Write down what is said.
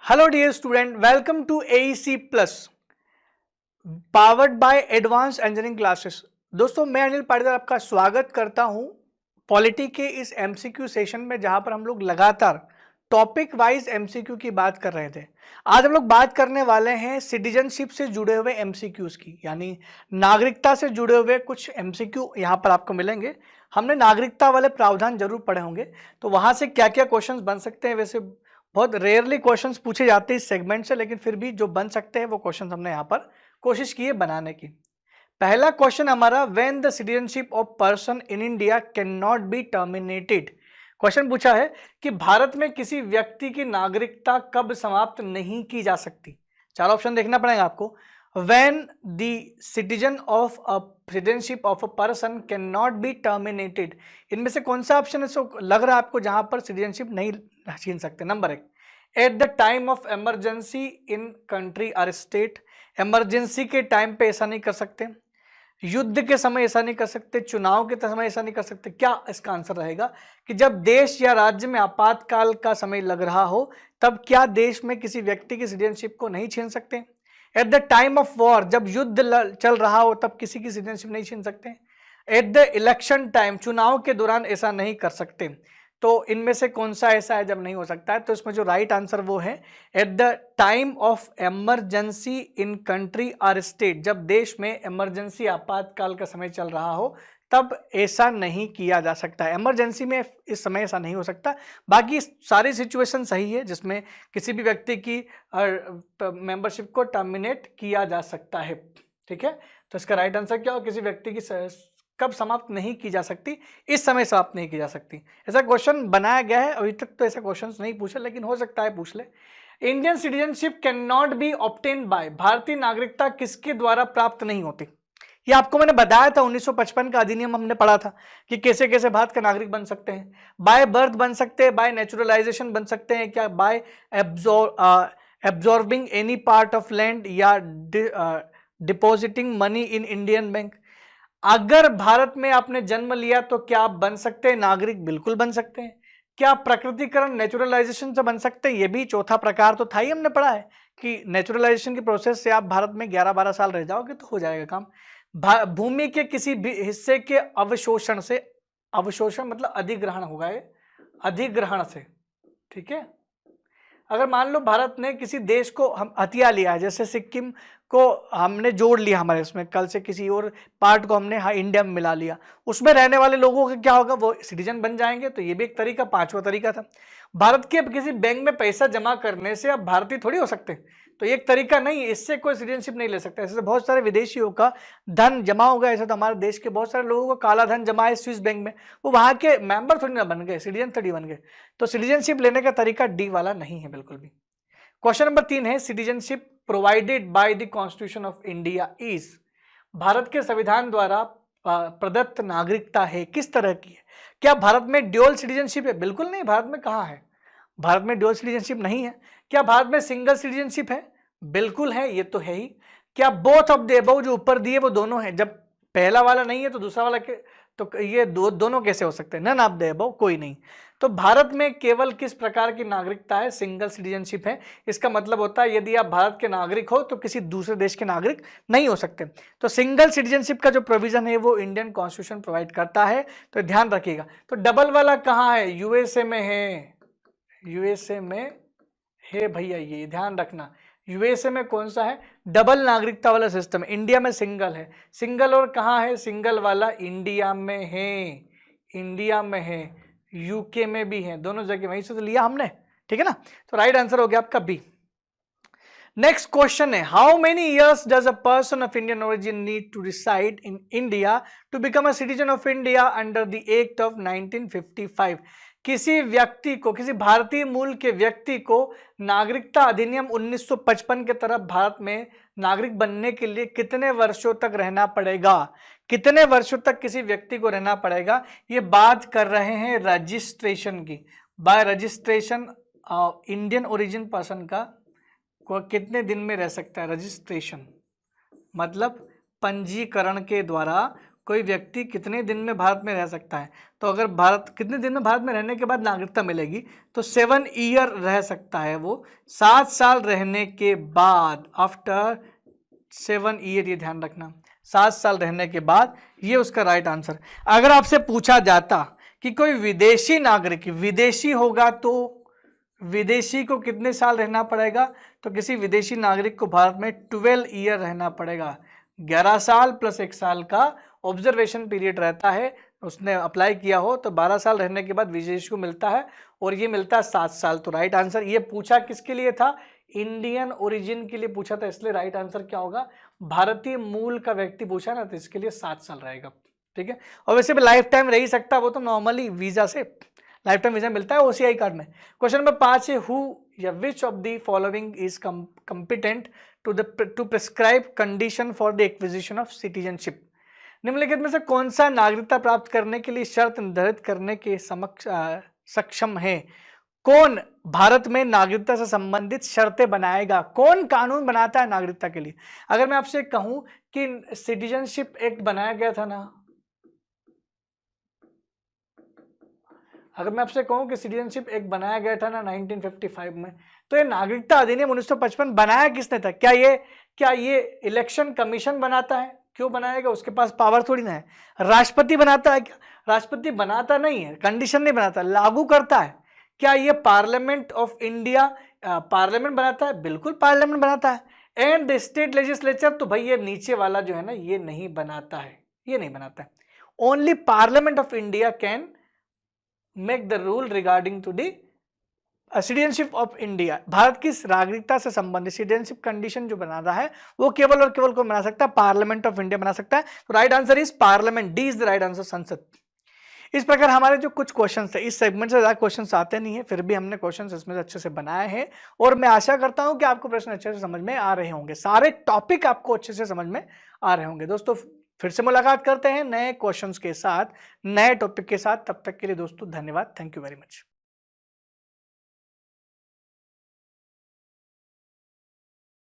Hello dear student, welcome to AEC plus powered by advance engineering classes. दोस्तों, मैं अनिल पाटीदार आपका स्वागत करता हूं पॉलिटी के इस MCQ सेशन में, जहां पर हम लोग लगातार टॉपिक वाइज MCQ की बात कर रहे थे। आज हम लोग बात करने वाले हैं सिटीजनशिप से जुड़े हुए MCQs की, यानी नागरिकता से जुड़े हुए कुछ MCQ यहां पर आपको मिलेंगे। हमने नागरिकता वाले प्रावधान जरूर पढ़े होंगे, तो वहां से क्या क्या क्वेश्चंस बन सकते हैं। वैसे बहुत रेयरली क्वेश्चंस पूछे जाते हैं इस सेगमेंट से, लेकिन फिर भी जो बन सकते हैं वो क्वेश्चंस हमने यहाँ पर कोशिश की है बनाने की। पहला क्वेश्चन हमारा, when the citizenship of person in India can not be terminated. Question पूछा है कि भारत में किसी व्यक्ति की नागरिकता कब समाप्त नहीं की जा सकती। चार ऑप्शन देखना पड़ेगा आपको। When the citizen of a citizenship of a person cannot be terminated, इनमें से कौन सा ऑप्शन है लग रहा है आपको जहां पर सिटीजनशिप नहीं छीन सकते। नंबर एक, at the time of emergency in country और स्टेट। इमरजेंसी के टाइम पे ऐसा नहीं कर सकते, युद्ध के समय ऐसा नहीं कर सकते, चुनाव के समय ऐसा नहीं कर सकते। क्या इसका आंसर रहेगा कि जब देश या राज्य में आपातकाल का समय लग रहा हो, तब क्या देश में किसी व्यक्ति की सिटीजनशिप को नहीं छीन सकते। At the time of war, जब युद्ध चल रहा हो तब किसी की सिटीजनशिप नहीं छीन सकते। एट द इलेक्शन टाइम, चुनाव के दौरान ऐसा नहीं कर सकते। तो इनमें से कौन सा ऐसा है जब नहीं हो सकता है। तो इसमें जो राइट आंसर वो है at the time of emergency in country और स्टेट। जब देश में इमरजेंसी आपातकाल का समय चल रहा हो तब ऐसा नहीं किया जा सकता है। इमरजेंसी में इस समय ऐसा नहीं हो सकता। बाकी सारी सिचुएशन सही है जिसमें किसी भी व्यक्ति की मेंबरशिप को टर्मिनेट किया जा सकता है। ठीक है, तो इसका राइट आंसर क्या हो, किसी व्यक्ति की कब समाप्त नहीं की जा सकती, इस समय समाप्त नहीं की जा सकती। ऐसा क्वेश्चन बनाया गया है, अभी तक तो ऐसा क्वेश्चन नहीं पूछा, लेकिन हो सकता है पूछ ले। Indian citizenship can not be obtain bye, भारतीय नागरिकता किसके द्वारा प्राप्त नहीं होती। ये आपको मैंने बताया था, 1955 का अधिनियम हमने पढ़ा था कि कैसे कैसे भारत का नागरिक बन सकते हैं। बाय बर्थ बन सकते हैं, बाय नेचुरलाइजेशन बन सकते हैं, क्या by absorbing any part of land, या depositing money in Indian bank. अगर भारत में आपने जन्म लिया तो क्या आप बन सकते हैं नागरिक, बिल्कुल बन सकते हैं। क्या प्रकृतिकरण नेचुरलाइजेशन से बन सकते हैं, ये भी चौथा प्रकार तो था ही, हमने पढ़ा है कि नेचुरलाइजेशन की प्रोसेस से आप भारत में 11-12 साल रह जाओगे तो हो जाएगा काम। भूमि के किसी भी हिस्से के अवशोषण से, अवशोषण मतलब अधिग्रहण होगा, ये अधिग्रहण से। ठीक है, अगर मान लो भारत ने किसी देश को हम हथिया लिया है, जैसे सिक्किम को हमने जोड़ लिया हमारे इसमें, कल से किसी और पार्ट को हमने इंडिया में मिला लिया, उसमें रहने वाले लोगों का क्या होगा, वो सिटीजन बन जाएंगे। तो ये भी एक तरीका, पांचवा तरीका था। भारत के अब किसी बैंक में पैसा जमा करने से अब भारतीय थोड़ी हो सकते, तो ये एक तरीका नहीं है, इससे कोई सिटीजनशिप नहीं ले सकता। ऐसे बहुत सारे विदेशियों का धन जमा होगा, ऐसा तो हमारे देश के बहुत सारे लोगों का काला धन जमा है स्विस बैंक में, वो वहां के मेंबर थोड़ी ना बन गए, सिटीजन थोड़ी बन गए। तो सिटीजनशिप लेने का तरीका डी वाला नहीं है बिल्कुल भी। क्वेश्चन नंबर 3 है, citizenship provided by the constitution of India is, Bharat के संविधान द्वारा प्रदत्त नागरिकता है किस तरह की है। क्या भारत में ड्यूअल सिटीजनशिप है, बिल्कुल नहीं, भारत में कहां है, भारत में ड्यूअल सिटीजनशिप नहीं है। क्या भारत में सिंगल सिटीजनशिप है, बिल्कुल है, ये तो है ही। क्या बोथ ऑफ द अबव, जो ऊपर दिए वो दोनों है, जब पहला वाला नहीं है तो दूसरा वाला तो ये दोनों कैसे हो सकते हैं, नन ऑफ द अबव, कोई नहीं। तो भारत में केवल किस प्रकार की नागरिकता है, सिंगल सिटीजनशिप है। इसका मतलब होता है यदि आप भारत के नागरिक हो तो किसी दूसरे देश के नागरिक नहीं हो सकते। तो सिंगल सिटीजनशिप का जो प्रोविजन है वो इंडियन कॉन्स्टिट्यूशन प्रोवाइड करता है, तो ध्यान रखिएगा। तो डबल वाला कहाँ है, यूएसए में है, यूएसए में है भैया, ये ध्यान रखना। यूएसए में कौन सा है, डबल नागरिकता वाला सिस्टम। इंडिया में सिंगल है, सिंगल और कहाँ है, सिंगल वाला इंडिया में है, इंडिया में है, यूके में भी है, दोनों जगह वहीं से तो लिया हमने। ठीक है ना, तो राइट आंसर हो गया आपका बी। नेक्स्ट क्वेश्चन है, how many years does a person of Indian origin need to reside in India to become a citizen of India under the act of 1955। किसी व्यक्ति को, किसी भारतीय मूल के व्यक्ति को नागरिकता अधिनियम 1955 के तरफ भारत में नागरिक बनने के लिए कितने वर्षों तक रहना पड़ेगा, कितने वर्षों तक किसी व्यक्ति को रहना पड़ेगा। ये बात कर रहे हैं रजिस्ट्रेशन की, bye registration Indian origin person का को कितने दिन में रह सकता है। रजिस्ट्रेशन मतलब पंजीकरण के द्वारा कोई व्यक्ति कितने दिन में भारत में रह सकता है, तो अगर भारत कितने दिन में भारत में रहने के बाद नागरिकता मिलेगी, तो 7 ईयर रह सकता है वो, 7 साल रहने के बाद, आफ्टर 7 ईयर, ये ध्यान रखना, 7 साल रहने के बाद, ये उसका राइट आंसर। अगर आपसे पूछा जाता कि कोई विदेशी नागरिक, विदेशी होगा तो विदेशी को कितने साल रहना पड़ेगा, तो किसी विदेशी नागरिक को भारत में 12 ईयर रहना पड़ेगा। 11 साल प्लस 1 साल का ऑब्जर्वेशन पीरियड रहता है, उसने अप्लाई किया हो तो 12 साल रहने के बाद विदेशी को मिलता है, और ये मिलता है 7 साल। तो राइट आंसर, ये पूछा किसके लिए था, इंडियन ओरिजिन के लिए पूछा था, इसलिए राइट आंसर क्या होगा, भारतीय मूल का व्यक्ति पूछा ना, तो इसके लिए 7 साल रहेगा। ठीक है, और वैसे भी लाइफ टाइम रह ही सकता है वो, तो नॉर्मली वीजा से लाइफ टाइम वीजा मिलता है ओसीआई कार्ड में। क्वेश्चन नंबर 5 है, हु या which of the following is competent to prescribe condition for the acquisition of citizenship. निम्नलिखित में से कौन सा नागरिकता प्राप्त करने के लिए शर्त निर्धारित करने के सक्षम है। कौन भारत में नागरिकता से संबंधित शर्तें बनाएगा, कौन कानून बनाता है नागरिकता के लिए। अगर मैं आपसे कहूं कि सिटीजनशिप एक्ट बनाया गया था ना, अगर मैं आपसे कहूं कि सिटीजनशिप एक्ट बनाया गया था ना 1955 में, तो ये नागरिकता अधिनियम 1955 बनाया किसने था। क्या ये इलेक्शन कमीशन बनाता है, क्यों बनाएगा, उसके पास पावर थोड़ी ना है। राष्ट्रपति बनाता है क्या, राष्ट्रपति बनाता नहीं है, कंडीशन नहीं बनाता, लागू करता है। क्या ये पार्लियामेंट ऑफ इंडिया पार्लियामेंट बनाता है, बिल्कुल पार्लियामेंट बनाता है। एंड द स्टेट लेजिस्लेचर, तो भाई ये नीचे वाला जो है ना, ये नहीं बनाता है, ये नहीं बनाता है। Only parliament of India can make the rule regarding to the citizenship of India. Bharat की नागरिकता से संबंधित सिटीजनशिप कंडीशन जो बना रहा है वो केवल और केवल कौन बना सकता है, पार्लियामेंट ऑफ इंडिया बना सकता है। तो right answer is parliament, D is the right answer, संसद। इस प्रकार हमारे जो कुछ क्वेश्चंस है, इस सेगमेंट से ज्यादा क्वेश्चंस आते नहीं है, फिर भी हमने क्वेश्चंस इसमें से अच्छे से बनाए हैं, और मैं आशा करता हूं कि आपको प्रश्न अच्छे से समझ में आ रहे होंगे, सारे टॉपिक आपको अच्छे से समझ में आ रहे होंगे। दोस्तों फिर से मुलाकात करते हैं नए क्वेश्चंस के साथ, नए टॉपिक के साथ। तब तक के लिए दोस्तों धन्यवाद, थैंक यू वेरी मच।